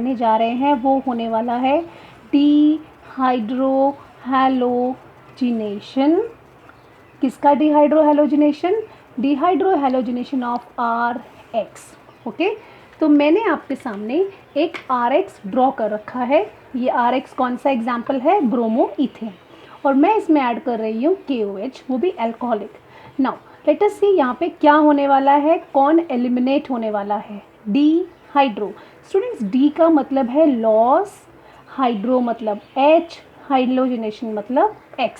करने जा रहे हैं वो होने वाला है डिहाइड्रोहैलोजिनेशन। किसका डिहाइड्रोहैलोजिनेशन? डिहाइड्रोहैलोजिनेशन ऑफ RX। ओके, तो मैंने आपके सामने एक RX ड्रॉ कर रखा है। ये RX कौन सा एग्जाम्पल है? Bromo ethane. और मैं इसमें ऐड कर रही हूँ KOH, वो भी अल्कोहलिक। नाउ लेट अस सी यहाँ पे क्या होने वाला है, कौन एलिमिनेट होने वाला है? डिहाइड्रो। स्टूडेंट्स, डी का मतलब है लॉस, हाइड्रो मतलब H, हाइड्रोजनेशन मतलब X।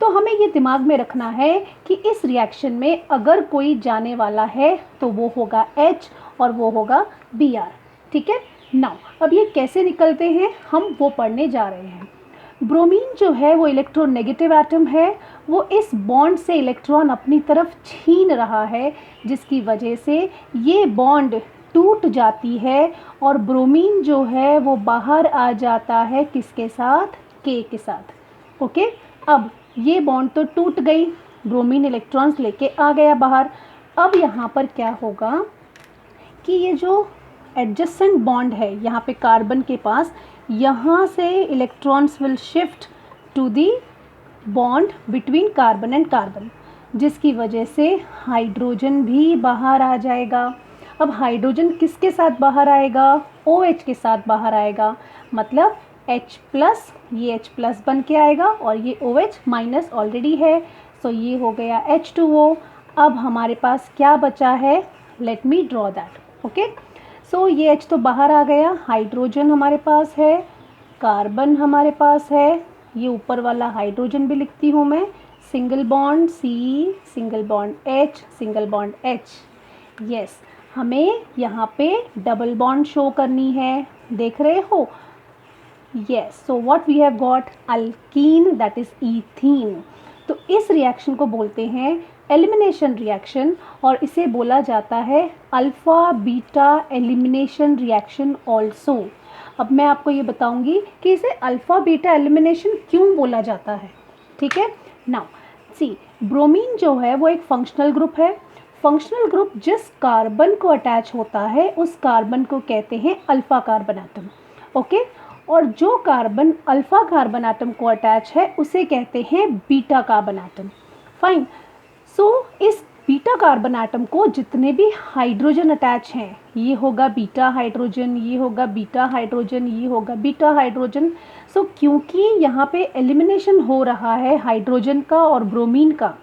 तो हमें ये दिमाग में रखना है कि इस रिएक्शन में अगर कोई जाने वाला है तो वो होगा H और वो होगा Br। ठीक है। नाउ अब ये कैसे निकलते हैं हम वो पढ़ने जा रहे हैं। ब्रोमीन जो है वो इलेक्ट्रोनेगेटिव एटम है, वो इस बॉन्ड से इलेक्ट्रॉन अपनी तरफ छीन रहा है, जिसकी वजह से ये बॉन्ड टूट जाती है और ब्रोमीन जो है वो बाहर आ जाता है किसके साथ? K के साथ। ओके, अब ये बॉन्ड तो टूट गई, ब्रोमीन इलेक्ट्रॉन्स लेके आ गया बाहर। अब यहाँ पर क्या होगा कि ये जो एडजेसेंट बॉन्ड है यहाँ पे कार्बन के पास, यहाँ से electrons will shift to the bond between carbon and carbon, जिसकी वजह से हाइड्रोजन भी बाहर आ जाएगा। अब हाइड्रोजन किसके साथ बाहर आएगा? OH के साथ बाहर आएगा, मतलब H प्लस, ये H प्लस बन के आएगा और ये OH माइनस ऑलरेडी है, सो ये हो गया H2O। अब हमारे पास क्या बचा है? Let me draw that. Okay, so ये H तो बाहर आ गया, हाइड्रोजन हमारे पास है, कार्बन हमारे पास है, ये ऊपर वाला हाइड्रोजन भी लिखती हूँ मैं, single bond C, single bond H, single bond H। Yes, हमें यहाँ पे डबल बॉन्ड शो करनी है, देख रहे हो? Yes, so what we have got? Alkene, that is ethene. तो इस रिएक्शन को बोलते हैं एलिमिनेशन रिएक्शन और इसे बोला जाता है alpha beta elimination reaction also. अब मैं आपको ये बताऊंगी कि इसे अल्फ़ा बीटा एलिमिनेशन क्यों बोला जाता है। ठीक है। नाउ सी, ब्रोमीन जो है वो एक फंक्शनल ग्रुप है। फंक्शनल ग्रुप जिस कार्बन को अटैच होता है उस कार्बन को कहते हैं अल्फ़ा कार्बन एटम। ओके, और जो कार्बन अल्फ़ा कार्बन एटम को अटैच है उसे कहते हैं बीटा कार्बन एटम। फाइन। सो इस बीटा कार्बन एटम को जितने भी हाइड्रोजन अटैच हैं, ये होगा बीटा हाइड्रोजन, ये होगा बीटा हाइड्रोजन, ये होगा बीटा हाइड्रोजन। सो क्योंकि यहाँ पे एलिमिनेशन हो रहा है हाइड्रोजन का और ब्रोमीन का,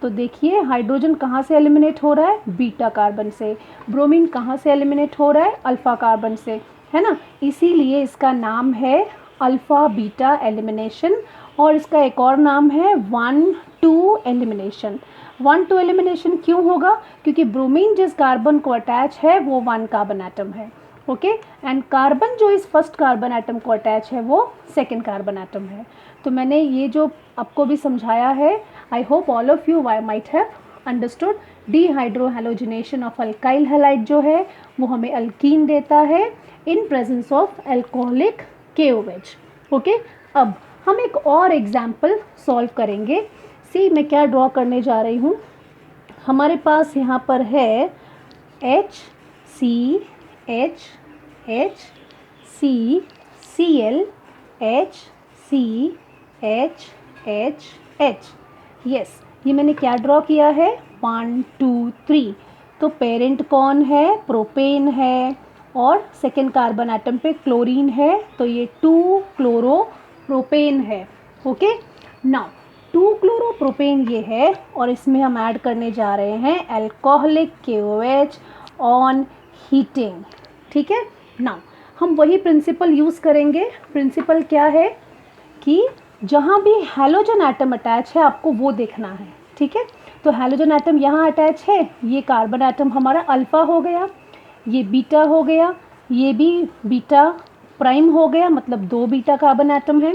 तो देखिए हाइड्रोजन कहाँ से एलिमिनेट हो रहा है? बीटा कार्बन से। ब्रोमीन कहाँ से एलिमिनेट हो रहा है? अल्फ़ा कार्बन से, है ना। इसीलिए इसका नाम है अल्फ़ा बीटा एलिमिनेशन और इसका एक और नाम है 1,2 एलिमिनेशन। 1,2 एलिमिनेशन क्यों होगा? क्योंकि ब्रोमीन जिस कार्बन को अटैच है वो 1 कार्बन एटम है। ओके, एंड कार्बन जो इस फर्स्ट कार्बन एटम को अटैच है वो सेकेंड कार्बन एटम है। तो मैंने ये जो आपको भी समझाया है, I hope all of you might have understood. Dehydrohalogenation of alkyl halide जो है वो हमें अल्कीन देता है in presence of alcoholic KOH। Okay, अब हम एक और एग्जाम्पल सॉल्व करेंगे। सी, मैं क्या ड्रॉ करने जा रही हूँ। हमारे पास यहाँ पर है H C H H C Cl H C H H H। Yes, ये मैंने क्या ड्रॉ किया है? 1 2 3। तो पेरेंट कौन है? प्रोपेन है और सेकेंड कार्बन एटम पे क्लोरीन है, तो ये 2 क्लोरो प्रोपेन है। ओके, नाउ 2 क्लोरो प्रोपेन ये है और इसमें हम ऐड करने जा रहे हैं अल्कोहलिक KOH ऑन हीटिंग। ठीक है। नाउ हम वही प्रिंसिपल यूज़ करेंगे। प्रिंसिपल क्या है कि जहाँ भी हैलोजन एटम अटैच है आपको वो देखना है। ठीक है, तो हैलोजन एटम यहाँ अटैच है, ये कार्बन एटम हमारा अल्फ़ा हो गया, ये बीटा हो गया, ये भी बीटा प्राइम हो गया, मतलब 2 बीटा कार्बन एटम है।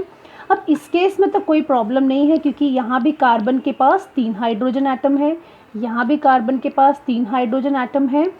अब इस केस में तो कोई प्रॉब्लम नहीं है क्योंकि यहाँ भी कार्बन के पास 3 हाइड्रोजन एटम है, यहाँ भी कार्बन के पास 3 हाइड्रोजन एटम है।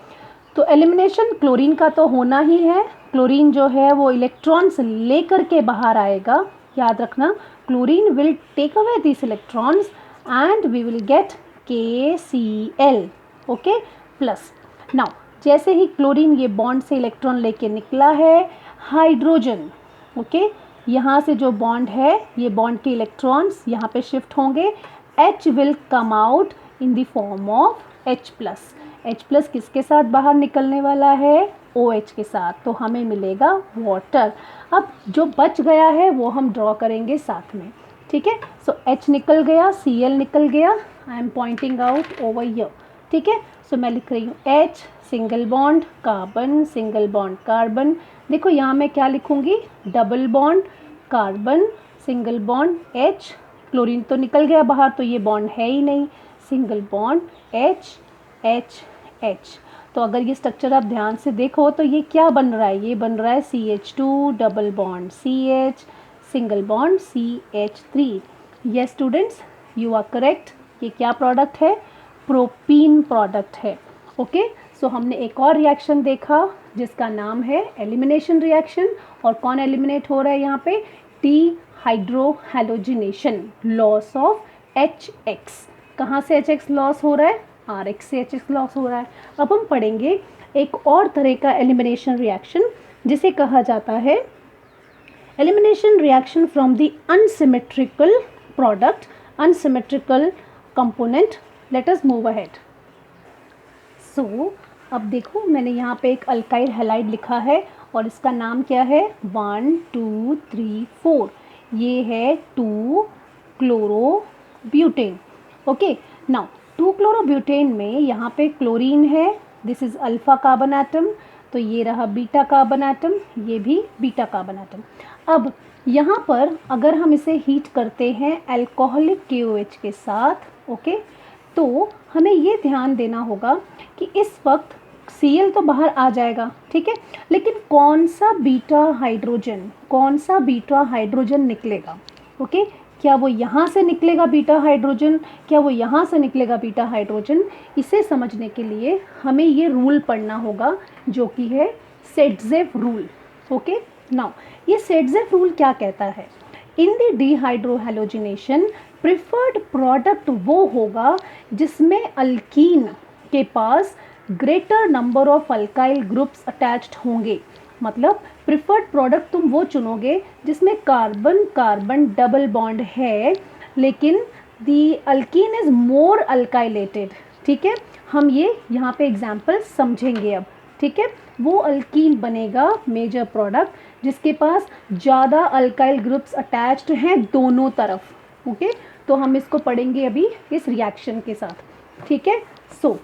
तो एलिमिनेशन क्लोरीन का तो होना ही है। क्लोरीन जो है वो इलेक्ट्रॉन्स लेकर के बाहर आएगा, याद रखना, chlorine will take away this electrons and we will get KCl। Okay, plus. Now जैसे ही क्लोरीन ये बॉन्ड से इलेक्ट्रॉन लेके निकला है, हाइड्रोजन। ओके, यहाँ से जो बॉन्ड है, ये बॉन्ड के इलेक्ट्रॉन्स यहाँ पे शिफ्ट होंगे, H will come out in the form of H plus. H plus किसके साथ बाहर निकलने वाला है? OH के साथ, तो हमें मिलेगा वाटर। अब जो बच गया है वो हम ड्रॉ करेंगे साथ में, ठीक है। सो H निकल गया, Cl निकल गया, I am pointing out over here, ठीक है। सो मैं लिख रही हूँ H single bond carbon, single bond carbon. देखो यहाँ मैं क्या लिखूँगी? Double bond carbon, single bond H, chlorine तो निकल गया बाहर तो ये बॉन्ड है ही नहीं, single bond H H H। तो अगर ये स्ट्रक्चर आप ध्यान से देखो तो ये क्या बन रहा है? ये बन रहा है CH2 double bond CH, single bond CH3। Yes students, you are correct. ये क्या प्रोडक्ट है? प्रोपीन प्रोडक्ट है। ओके, सो हमने एक और रिएक्शन देखा जिसका नाम है एलिमिनेशन रिएक्शन। और कौन एलिमिनेट हो रहा है यहाँ पे? डीहाइड्रोहैलोजिनेशन, लॉस ऑफ HX। कहाँ से HX लॉस हो रहा है? RX से HX लॉस हो रहा है। अब हम पढ़ेंगे एक और तरह का एलिमिनेशन रिएक्शन जिसे कहा जाता है elimination reaction from the unsymmetrical product, unsymmetrical component. Let us move ahead. So अब देखो मैंने यहाँ पे एक अल्काइल हैलाइड लिखा है और इसका नाम क्या है? 1 2 3 4। ये है 2 क्लोरोब्यूटेन। ओके, नाउ 2 क्लोरोब्यूटेन में यहाँ पे क्लोरीन है, this is alpha carbon atom, तो ये रहा बीटा कार्बन एटम, ये भी बीटा कार्बन एटम। अब यहाँ पर अगर हम इसे हीट करते हैं अल्कोहलिक KOH के साथ, ओके, तो हमें ये ध्यान देना होगा कि इस वक्त Cl तो बाहर आ जाएगा, ठीक है, लेकिन कौन सा बीटा हाइड्रोजन निकलेगा? ओके, क्या वो यहाँ से निकलेगा बीटा हाइड्रोजन? क्या वो यहाँ से निकलेगा बीटा हाइड्रोजन? इसे समझने के लिए हमें ये रूल पढ़ना होगा जो कि है सेटजेफ रूल। ओके, नाउ ये सेटजेफ रूल क्या कहता है? In the dehydrohalogenation preferred product वो होगा जिसमें अल्कीन के पास greater number of alkyl groups attached होंगे। मतलब प्रिफर्ड प्रोडक्ट तुम वो चुनोगे जिसमें कार्बन कार्बन डबल बॉन्ड है लेकिन दी अल्कीन इज मोर अल्काइलेटेड, ठीक है। हम ये यहाँ पे एग्जाम्पल समझेंगे अब, ठीक है। वो अल्कीन बनेगा मेजर प्रोडक्ट जिसके पास ज़्यादा अल्काइल ग्रुप्स अटैच्ड हैं दोनों तरफ। ओके, तो हम इसको पढ़ेंगे अभी इस रिएक्शन के साथ, ठीक है। सो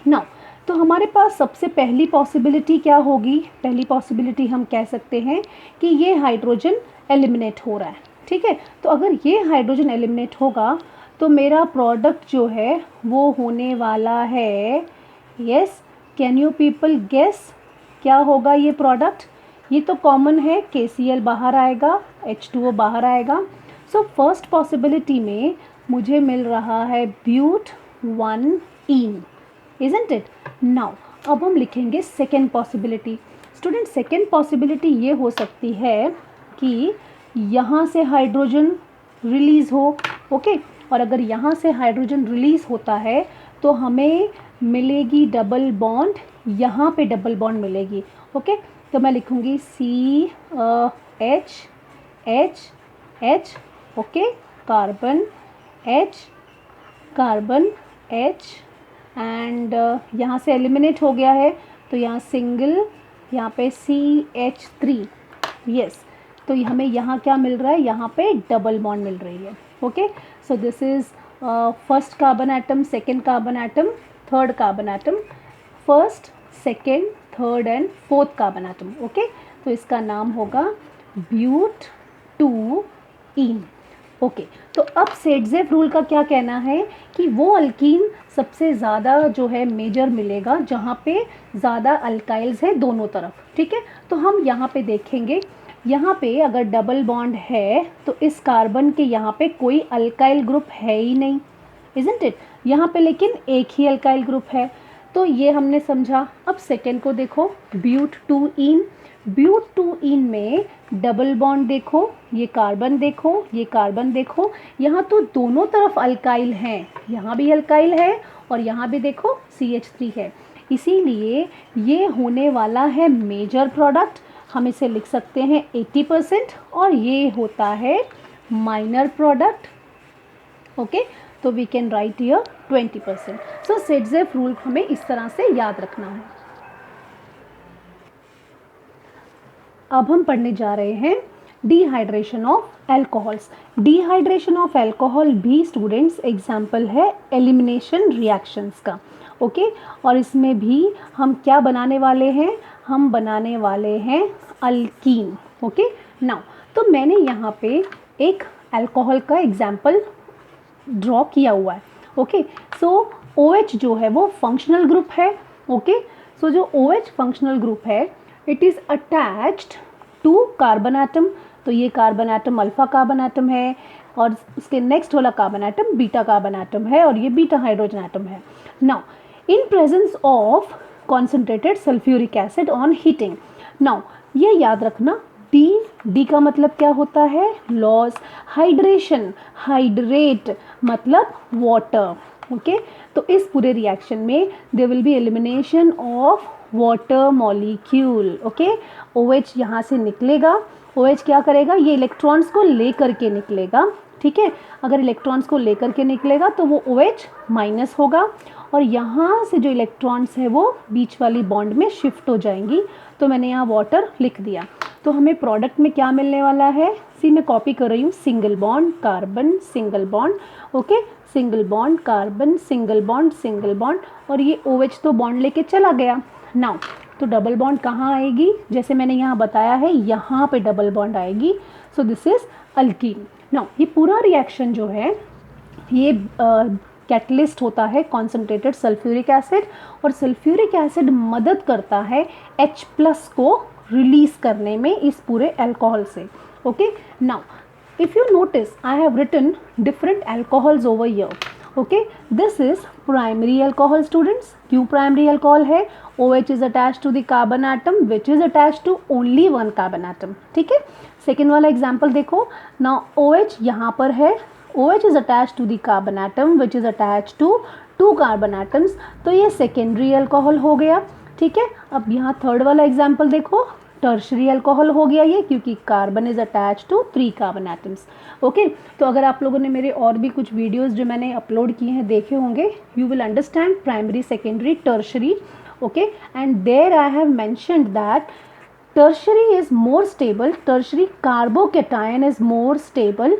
नाउ तो हमारे पास सबसे पहली पॉसिबिलिटी क्या होगी? पहली पॉसिबिलिटी हम कह सकते हैं कि ये हाइड्रोजन एलिमिनेट हो रहा है, ठीक है। तो अगर ये हाइड्रोजन एलिमिनेट होगा तो मेरा प्रोडक्ट जो है वो होने वाला है, yes, can you people guess क्या होगा ये प्रोडक्ट? ये तो कॉमन है, KCl बाहर आएगा, H2O बाहर आएगा। सो फर्स्ट पॉसिबिलिटी में मुझे मिल रहा है ब्यूट 1ene, isn't it? नाउ अब हम लिखेंगे second possibility. Student, second possibility ये हो सकती है कि यहाँ से हाइड्रोजन रिलीज़ हो, ओके, और अगर यहाँ से हाइड्रोजन रिलीज़ होता है तो हमें मिलेगी डबल बॉन्ड, यहाँ पे डबल बॉन्ड मिलेगी, ओके। तो मैं लिखूँगी CH okay, carbon H and यहाँ से एलिमिनेट हो गया है तो यहाँ सिंगल, यहाँ पे CH3, यस। तो हमें यहाँ क्या मिल रहा है? यहाँ पे डबल बॉन्ड मिल रही है, okay. So this is first carbon atom, second carbon atom, third carbon atom, first, second, third and fourth carbon atom, okay. तो इसका नाम होगा ब्यूट 2ene, ओके। तो अब सेटजेफ रूल का क्या कहना है कि वो अल्कीन सबसे ज़्यादा जो है मेजर मिलेगा जहाँ पे ज़्यादा अल्काइल्स है दोनों तरफ, ठीक है। तो हम यहाँ पे देखेंगे, यहाँ पे अगर डबल बॉन्ड है तो इस कार्बन के यहाँ पे कोई अल्काइल ग्रुप है ही नहीं, इज़न्ट इट? यहाँ पे लेकिन एक ही अल्काइल ग्रुप है, तो ये हमने समझा। अब सेकेंड को देखो, ब्यूट 2ene, ब्यूट 2ene में डबल बॉन्ड देखो, ये कार्बन देखो, ये कार्बन देखो, यहाँ तो दोनों तरफ अल्काइल हैं, यहाँ भी अल्काइल है और यहाँ भी देखो CH3 है, इसीलिए ये होने वाला है मेजर प्रोडक्ट। हम इसे लिख सकते हैं 80% और ये होता है माइनर प्रोडक्ट। ओके, तो we can write here 20%। So Saytzeff rule हमें इस तरह से याद रखना है। अब हम पढ़ने जा रहे हैं dehydration of alcohols. Dehydration of alcohol भी स्टूडेंट्स एग्जाम्पल है एलिमिनेशन रिएक्शंस का। ओके, और इसमें भी हम क्या बनाने वाले हैं, हम बनाने वाले हैं अल्कीन। ओके, नाउ तो मैंने यहाँ पे एक अल्कोहल का एग्जाम्पल ड्रॉ किया हुआ है। ओके, सो OH जो है वो फंक्शनल ग्रुप है। ओके, सो जो OH फंक्शनल ग्रुप है it is attached to carbon atom. तो ये carbon atom alpha carbon atom है और उसके नेक्स्ट वाला carbon atom beta carbon atom है और ये बीटा हाइड्रोजन एटम है। Now in presence of concentrated sulphuric acid on heating. Now ये याद रखना, डी का मतलब क्या होता है, लॉस। हाइड्रेशन, हाइड्रेट मतलब वाटर। ओके, तो इस पूरे रिएक्शन में there will be elimination of water molecule. Okay, OH यहाँ से निकलेगा। OH क्या करेगा, ये इलेक्ट्रॉन्स को लेकर के निकलेगा। ठीक है, अगर इलेक्ट्रॉन्स को लेकर के निकलेगा तो वो OH माइनस होगा और यहाँ से जो इलेक्ट्रॉन्स है वो बीच वाली बॉन्ड में शिफ्ट हो जाएंगी। तो मैंने यहाँ वाटर लिख दिया। तो हमें प्रोडक्ट में क्या मिलने वाला है, सी मैं कॉपी कर रही हूँ, single bond carbon single bond. Okay, single bond carbon single bond और ये OH तो बॉन्ड लेके चला गया। नाउ तो डबल बॉन्ड कहाँ आएगी, जैसे मैंने यहाँ बताया है यहाँ पे डबल बॉन्ड आएगी। So this is alkyne. Now ये पूरा रिएक्शन जो है ये कैटलिस्ट होता है कॉन्सेंट्रेटेड सल्फ्यूरिक एसिड और सल्फ्यूरिक एसिड मदद करता है H+ को रिलीज करने में इस पूरे अल्कोहल से। Okay, now if you notice I have written different alcohols over here. Okay, this is primary alcohol students. क्यों प्राइमरी अल्कोहल है, OH is attached to the carbon atom which is attached to only one carbon atom. ठीक है, second वाला example देखो। Now OH यहाँ पर है, OH is attached to the carbon atom which is attached to 2 carbon atoms, तो ये secondary alcohol हो गया। ठीक है, अब यहाँ थर्ड वाला एग्जाम्पल देखो, टर्शरी अल्कोहल हो गया ये, क्योंकि carbon is attach to 3 carbon atoms. Okay, तो अगर आप लोगों ने मेरे और भी कुछ वीडियोस जो मैंने अपलोड किए हैं देखे होंगे, you will understand primary secondary tertiary. Okay, and there I have mentioned that tertiary is more stable, tertiary carbocation is more stable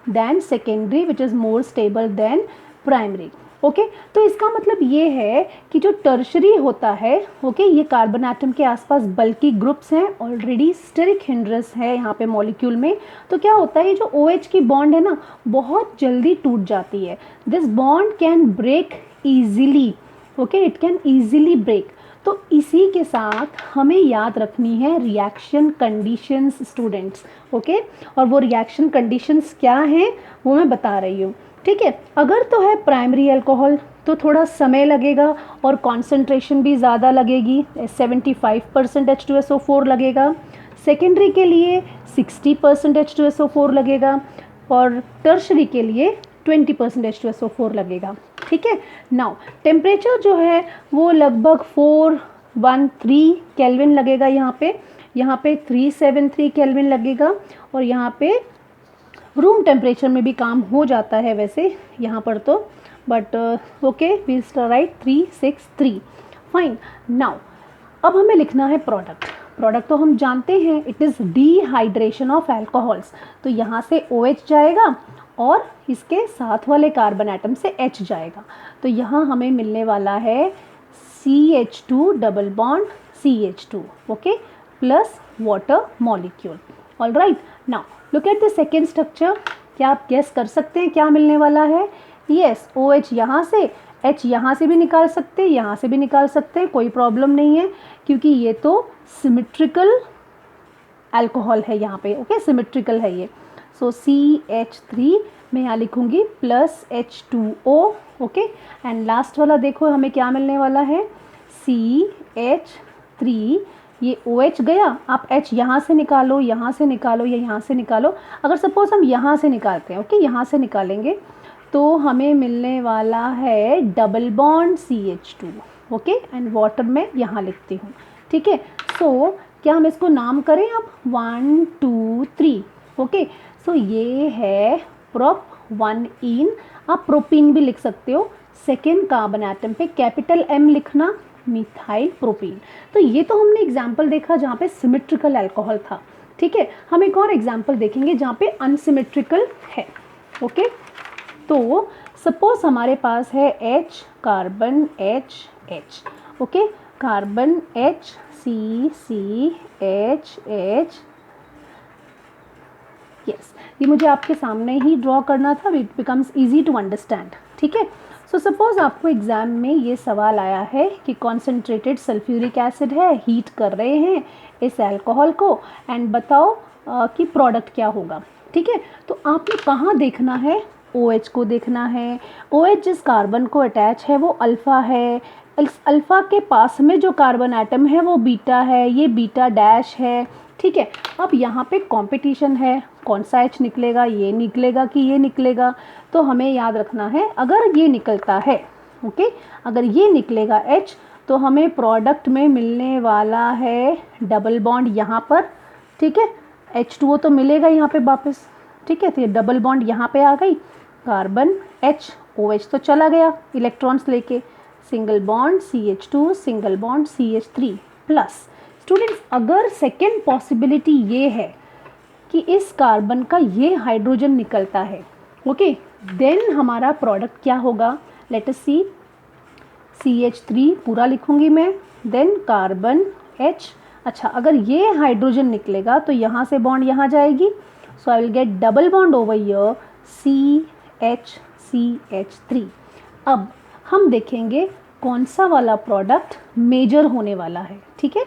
than secondary which is more stable than primary। Okay, तो इसका मतलब ये है कि जो tertiary होता है, okay, ये कार्बन एटम के आसपास बल्कि ग्रुप्स हैं, ऑलरेडी स्टेरिक हिंड्रेंस है यहाँ पे मॉलिक्यूल में। तो क्या होता है, जो OH की बॉन्ड है ना बहुत जल्दी टूट जाती है। This bond can break easily. Okay, it can easily break. तो इसी के साथ हमें याद रखनी है रिएक्शन कंडीशंस स्टूडेंट्स। ओके, और वो रिएक्शन कंडीशंस क्या हैं वो मैं बता रही हूँ। ठीक है, अगर तो है प्राइमरी अल्कोहल तो थोड़ा समय लगेगा और कॉन्सेंट्रेशन भी ज़्यादा लगेगी, 75% H2SO4 लगेगा। सेकेंडरी के लिए 60% H2SO4 लगेगा और टर्शरी के लिए 20% H2SO4 लगेगा। ठीक है, नाउ टेम्परेचर जो है वो लगभग 413 केल्विन लगेगा। यहाँ पे 373 केल्विन लगेगा और यहाँ पे रूम टेम्परेचर में भी काम हो जाता है वैसे यहाँ पर तो, but okay we write 363। Fine, now अब हमें लिखना है प्रोडक्ट तो हम जानते हैं it is dehydration of alcohols. तो यहाँ से OH जाएगा और इसके साथ वाले कार्बन एटम से H जाएगा। तो यहाँ हमें मिलने वाला है CH2 double bond CH2, okay, plus water molecule. Alright, now look at the second structure. क्या आप गेस कर सकते हैं क्या मिलने वाला है? यस, OH यहाँ से, H यहाँ से भी निकाल सकते हैं, यहाँ से भी निकाल सकते हैं, कोई प्रॉब्लम नहीं है क्योंकि ये तो सिमेट्रिकल अल्कोहल है यहाँ पे। ओके, सिमेट्रिकल है ये। सो CH3 मैं यहाँ लिखूँगी plus H2O। Okay, and last वाला देखो हमें क्या मिलने वाला है, CH3। ये OH गया, आप H यहाँ से निकालो, यहाँ से निकालो या यहाँ से निकालो। अगर सपोज हम यहाँ से निकालते हैं, ओके, यहाँ से निकालेंगे तो हमें मिलने वाला है double bond CH2। Okay, and water में यहाँ लिखती हूँ। ठीक है, सो क्या हम इसको नाम करें अब 1 2 3? ओके, सो ये है प्रोप 1इन, आप प्रोपीन भी लिख सकते हो। सेकेंड कार्बन एटम पे कैपिटल M लिखना, मिथाइल प्रोपीन। तो ये तो हमने एग्जाम्पल देखा जहाँ पे सिमेट्रिकल अल्कोहल था, ठीक है। हम एक और एग्जाम्पल देखेंगे जहाँ पे अनसिमेट्रिकल है। ओके, तो सपोज हमारे पास है H carbon H, okay, carbon H C C H, yes, ये मुझे आपके सामने ही ड्रॉ करना था, it becomes easy to understand, ठीक है। सो सपोज आपको एग्जाम में ये सवाल आया है कि कॉन्सेंट्रेटेड सल्फ्यूरिक एसिड है, हीट कर रहे हैं इस अल्कोहल को एंड बताओ कि प्रोडक्ट क्या होगा, ठीक है। तो आपने कहाँ देखना है, OH को देखना है। OH जिस कार्बन को अटैच है वो अल्फ़ा है, इस अल्फ़ा के पास में जो कार्बन एटम है वो बीटा है, ये बीटा डैश है, ठीक है। अब यहाँ पे कंपटीशन है, कौन सा H निकलेगा, ये निकलेगा कि ये निकलेगा। तो हमें याद रखना है अगर ये निकलता है, ओके, अगर ये निकलेगा H तो हमें प्रोडक्ट में मिलने वाला है डबल बॉन्ड यहाँ पर, ठीक है। H2O तो मिलेगा यहाँ पे वापस, ठीक है। तो ये डबल बॉन्ड यहाँ पे आ गई, कार्बन H, OH तो चला गया इलेक्ट्रॉन्स लेके, single bond CH2, single bond CH3 plus. Students, अगर सेकेंड पॉसिबिलिटी ये है कि इस कार्बन का ये हाइड्रोजन निकलता है, ओके, देन हमारा प्रोडक्ट क्या होगा, लेट अस सी, CH3 पूरा लिखूंगी मैं, देन कार्बन H। अच्छा, अगर ये हाइड्रोजन निकलेगा तो यहाँ से बॉन्ड यहाँ जाएगी, so I will get double bond over here CH3। अब हम देखेंगे कौन सा वाला प्रोडक्ट मेजर होने वाला है, ठीक है।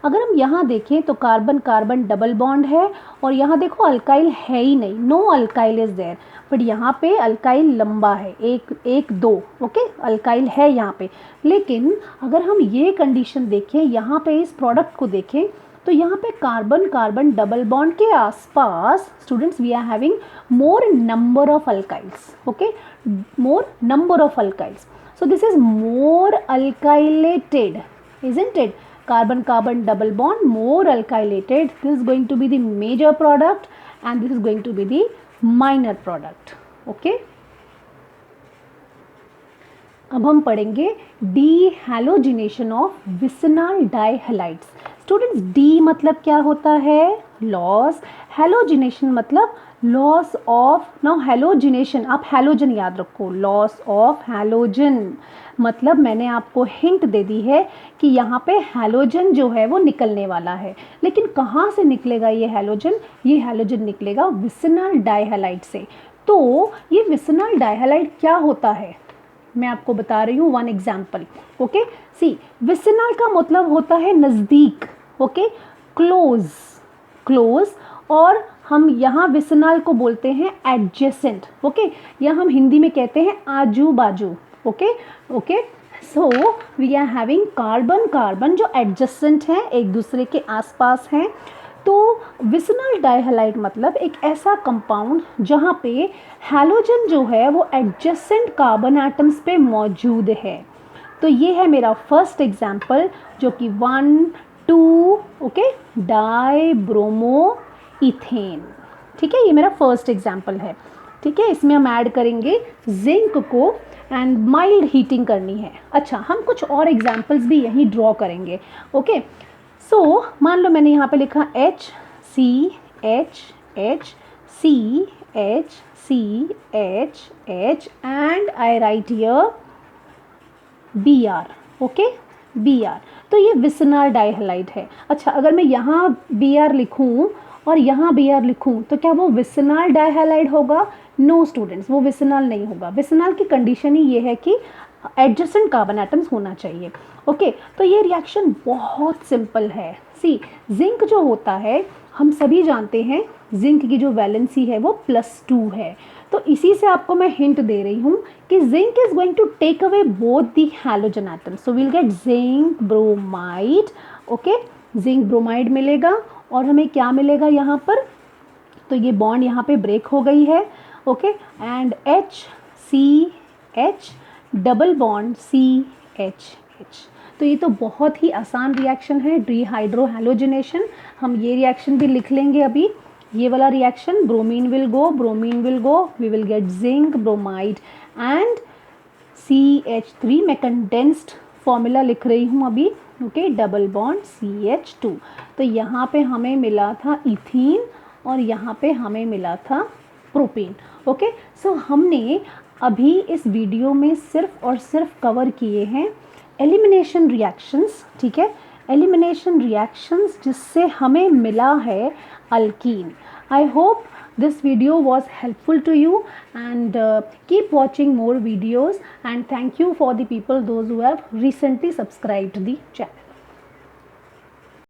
अगर हम यहाँ देखें तो कार्बन कार्बन डबल बॉन्ड है और यहाँ देखो अल्काइल है ही नहीं, no alkyl is there, but यहाँ पे अल्काइल लंबा है, एक दो, ओके, अल्काइल है यहाँ पे। लेकिन अगर हम ये कंडीशन देखें, यहाँ पे इस प्रोडक्ट को देखें तो यहाँ पे कार्बन कार्बन डबल बॉन्ड के आसपास students we are having more number of alkyls, okay, more number of alkyls, so this is more alkylated, isn't it? Carbon carbon double bond, more alkylated, this is going to be the major product and this is going to be the minor product, okay। अब हम पढ़ेंगे डीहैलोजिनेशन of vicinal डाइहैलाइड्स। Students, D मतलब क्या होता है, loss, halogenation मतलब loss of, now halogenation आप halogen याद रखो, लॉस ऑफ हैलोजन मतलब मैंने आपको हिंट दे दी है कि यहाँ पे हैलोजन जो है वो निकलने वाला है, लेकिन कहाँ से निकलेगा ये हैलोजन निकलेगा विसिनल डाइहैलाइड से। तो ये विसिनल डाइहैलाइड क्या होता है मैं आपको बता रही हूँ, वन एग्जाम्पल, ओके। सी, विसिनल का मतलब होता है नज़दीक, ओके, क्लोज, और हम यहाँ विसिनल को बोलते हैं एडजेसेंट, ओके, या हम हिंदी में कहते हैं आजू बाजू, okay. So we are having carbon carbon जो एडजेसेंट हैं, एक दूसरे के आसपास हैं। तो विसिनल डाइहैलाइड मतलब एक ऐसा कंपाउंड जहाँ पे हैलोजन जो है वो एडजेसेंट कार्बन एटम्स पे मौजूद है। तो ये है मेरा फर्स्ट एग्जाम्पल जो कि 1 2, ओके, डाइब्रोमो इथेन, ठीक है, ये मेरा फर्स्ट एग्जाम्पल है, ठीक है। इसमें हम ऐड करेंगे जिंक को एंड माइल्ड हीटिंग करनी है। अच्छा, हम कुछ और एग्जाम्पल्स भी यहीं ड्रॉ करेंगे, ओके। सो मान लो मैंने यहाँ पे लिखा H C H H C H C H H and I write here Br, okay, Br। तो ये विसिनल डाइहैलाइड है। अच्छा, अगर मैं यहाँ Br लिखूँ और यहाँ Br लिखूँ तो क्या वो विसिनल डाइहैलाइड होगा? नो स्टूडेंट्स, वो विसिनल नहीं होगा। विसिनल की कंडीशन ही ये है कि एडजेसेंट कार्बन एटम्स होना चाहिए, ओके। तो ये रिएक्शन बहुत सिंपल है। सी, जिंक जो होता है हम सभी जानते हैं जिंक की जो वैलेंसी है वो +2 है। तो इसी से आपको मैं हिंट दे रही हूँ कि zinc is going to take away both the halogen atoms, so we'll get zinc bromide, okay, zinc bromide मिलेगा और हमें क्या मिलेगा यहाँ पर, तो ये बॉन्ड यहाँ पे ब्रेक हो गई है, okay, and HCH double bond CH। तो ये तो बहुत ही आसान रिएक्शन है, डिहाइड्रोहैलोजिनेशन। हम ये रिएक्शन भी लिख लेंगे अभी। ये वाला reaction, bromine will go, we will get zinc bromide and CH3। मैं कंडेंस्ड फॉर्मूला लिख रही हूँ अभी, ओके, डबल बॉन्ड CH2। तो यहाँ पे हमें मिला था इथीन और यहाँ पे हमें मिला था प्रोपेन। ओके, सो हमने अभी इस वीडियो में सिर्फ और सिर्फ कवर किए हैं एलिमिनेशन रिएक्शंस, ठीक है, एलिमिनेशन रिएक्शंस जिससे हमें मिला है alkyne. I hope this video was helpful to you, and keep watching more videos, and thank you for the people those who have recently subscribed the channel.